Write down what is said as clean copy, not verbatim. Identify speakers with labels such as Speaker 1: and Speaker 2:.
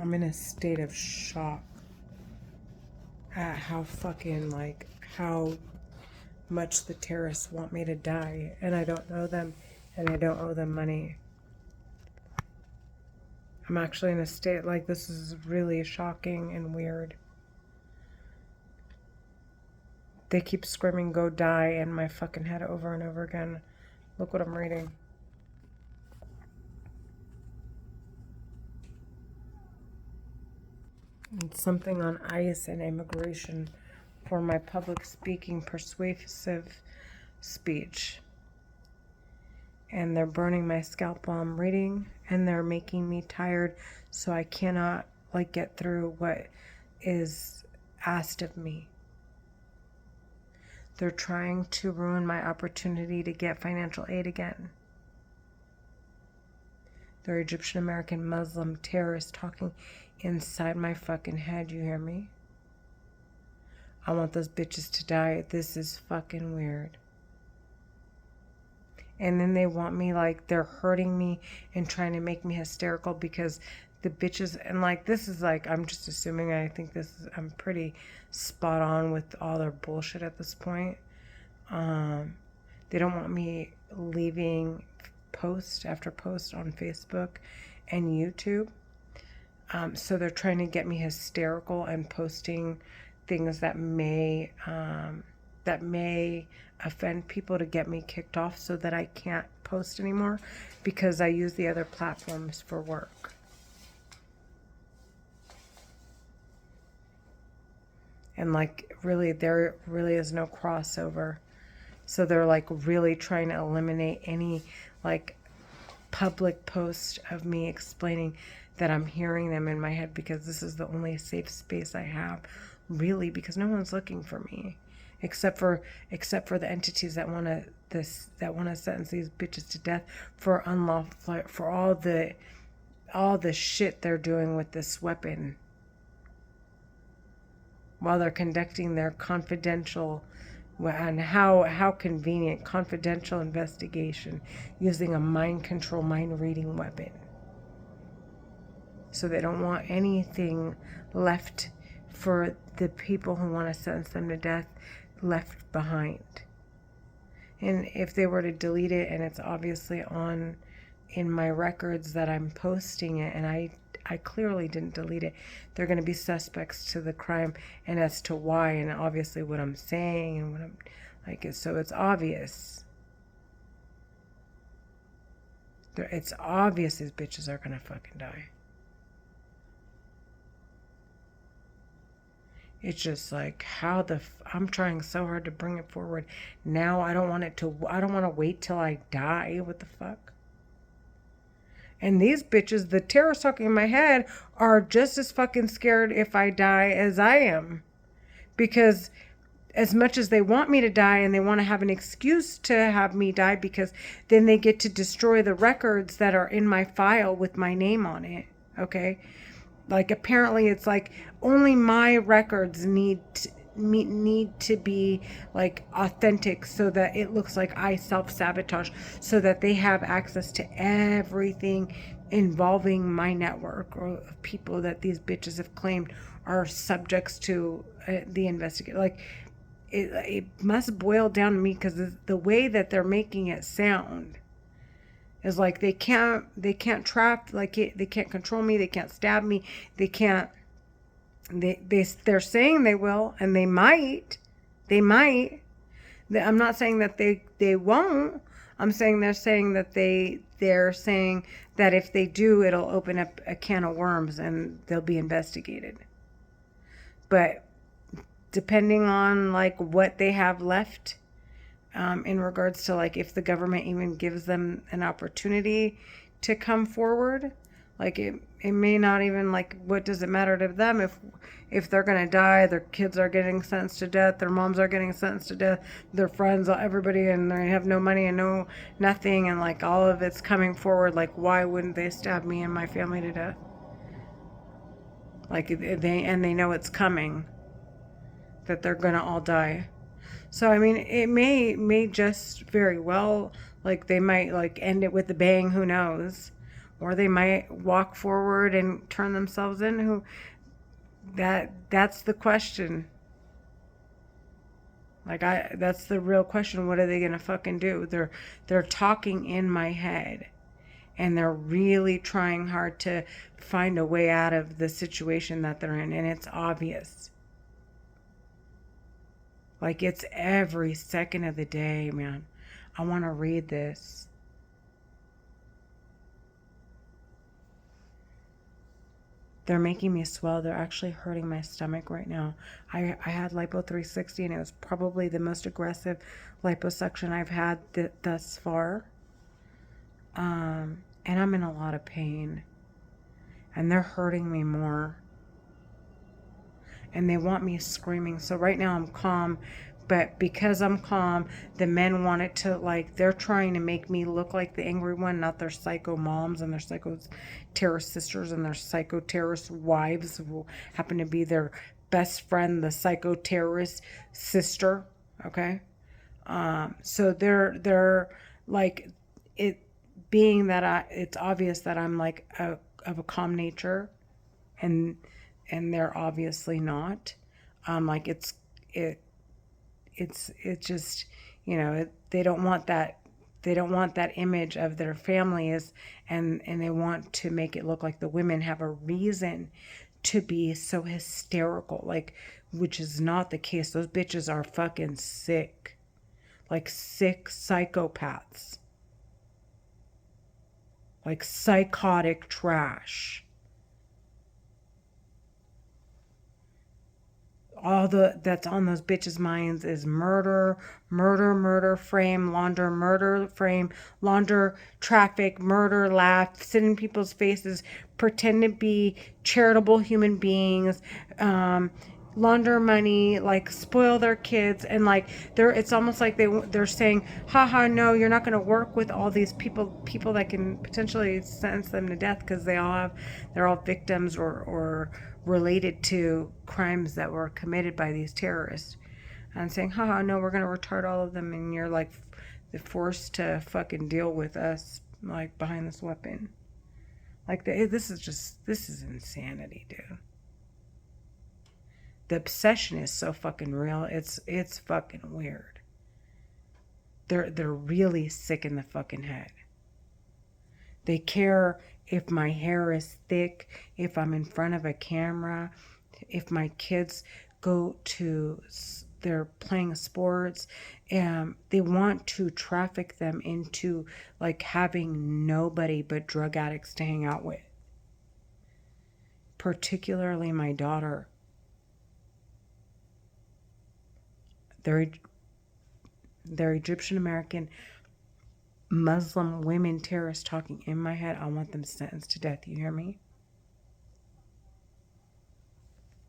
Speaker 1: I'm in a state of shock at how fucking, like, how much the terrorists want me to die, and I don't know them, and I don't owe them money. I'm actually in a state, like, this is really shocking and weird. They keep screaming, "Go die," in my fucking head over and over again. Look what I'm reading. It's something on ICE and immigration for my public speaking persuasive speech. And they're burning my scalp while I'm reading, and they're making me tired so I cannot, like, get through what is asked of me. They're trying to ruin my opportunity to get financial aid again. They're Egyptian American Muslim terrorists talking inside my fucking head, you hear me? I want those bitches to die. This is fucking weird. And then they want me, like, they're hurting me and trying to make me hysterical because the bitches, and, like, this is, like, I'm just assuming, I think this is, I'm pretty spot on with all their bullshit at this point. They don't want me leaving post after post on Facebook and YouTube. So they're trying to get me hysterical and posting things that may offend people to get me kicked off so that I can't post anymore because I use the other platforms for work. And, like, really, there really is no crossover. So they're, like, really trying to eliminate any, like, public post of me explaining that I'm hearing them in my head because this is the only safe space I have, really, because no one's looking for me, except for the entities that want to sentence these bitches to death for unlawful, for all the shit they're doing with this weapon while they're conducting their confidential, and how convenient, confidential investigation using a mind control, mind reading weapon. So they don't want anything left for the people who want to sentence them to death left behind. And if they were to delete it, and it's obviously on in my records that I'm posting it, and I clearly didn't delete it, they're going to be suspects to the crime and as to why, and obviously what I'm saying and what I'm like, so it's obvious. It's obvious these bitches are going to fucking die. It's just like, how I'm trying so hard to bring it forward. Now I don't want to wait till I die. What the fuck? And these bitches, the terrorists talking in my head, are just as fucking scared if I die as I am. Because as much as they want me to die and they want to have an excuse to have me die, because then they get to destroy the records that are in my file with my name on it. Okay? Like, apparently it's like only my records need to be, like, authentic so that it looks like I self-sabotage, so that they have access to everything involving my network or people that these bitches have claimed are subjects to the investigation. Like, it must boil down to me, because the way that they're making it sound is like they can't trap, like they can't control me, they can't stab me, they can't, they're saying they will, and they might. I'm not saying that they won't. I'm saying they're saying that they're saying that if they do, it'll open up a can of worms and they'll be investigated. But depending on, like, what they have left, in regards to, like, if the government even gives them an opportunity to come forward, like, it may not even, like, what does it matter to them if they're gonna die? Their kids are getting sentenced to death, their moms are getting sentenced to death, their friends, everybody, and they have no money and nothing, and, like, all of it's coming forward. Like, why wouldn't they stab me and my family to death? Like, they know it's coming, that they're gonna all die. So, I mean, it may just very well, like, they might, like, end it with a bang, who knows? or they might walk forward and turn themselves in. Who that's the question. Like, that's the real question. What are they gonna fucking do? They're talking in my head, and they're really trying hard to find a way out of the situation that they're in, and it's obvious. Like, it's every second of the day, man. I want to read this. They're making me swell. They're actually hurting my stomach right now. I had Lipo 360, and it was probably the most aggressive liposuction I've had thus far. And I'm in a lot of pain. And they're hurting me more. And they want me screaming. So right now I'm calm. But because I'm calm, the men want it to, like, they're trying to make me look like the angry one, not their psycho moms and their psycho terrorist sisters and their psycho terrorist wives who happen to be their best friend, the psycho terrorist sister. Okay. So they're like, it being that it's obvious that I'm like of a calm nature, and they're obviously not. Like it's just, you know, they don't want that. They don't want that image of their families, and they want to make it look like the women have a reason to be so hysterical, like, which is not the case. Those bitches are fucking sick, like sick psychopaths, like psychotic trash. All that's on those bitches' minds is murder, murder, frame, launder, murder, frame, launder, traffic, murder, laugh, sit in people's faces, pretend to be charitable human beings, launder money, like spoil their kids, and like it's almost like they're saying, haha, no, you're not going to work with all these people that can potentially sentence them to death because they're all victims or related to crimes that were committed by these terrorists, and saying, haha, no, we're going to retard all of them, and you're like forced to fucking deal with us, like, behind this weapon. Like, this is insanity, dude. The obsession is so fucking real. It's fucking weird. They're really sick in the fucking head. They care if my hair is thick, if I'm in front of a camera, if my kids they're playing sports, and they want to traffic them into, like, having nobody but drug addicts to hang out with. Particularly my daughter. They're Egyptian American Muslim women terrorists talking in my head. I want them sentenced to death. You hear me?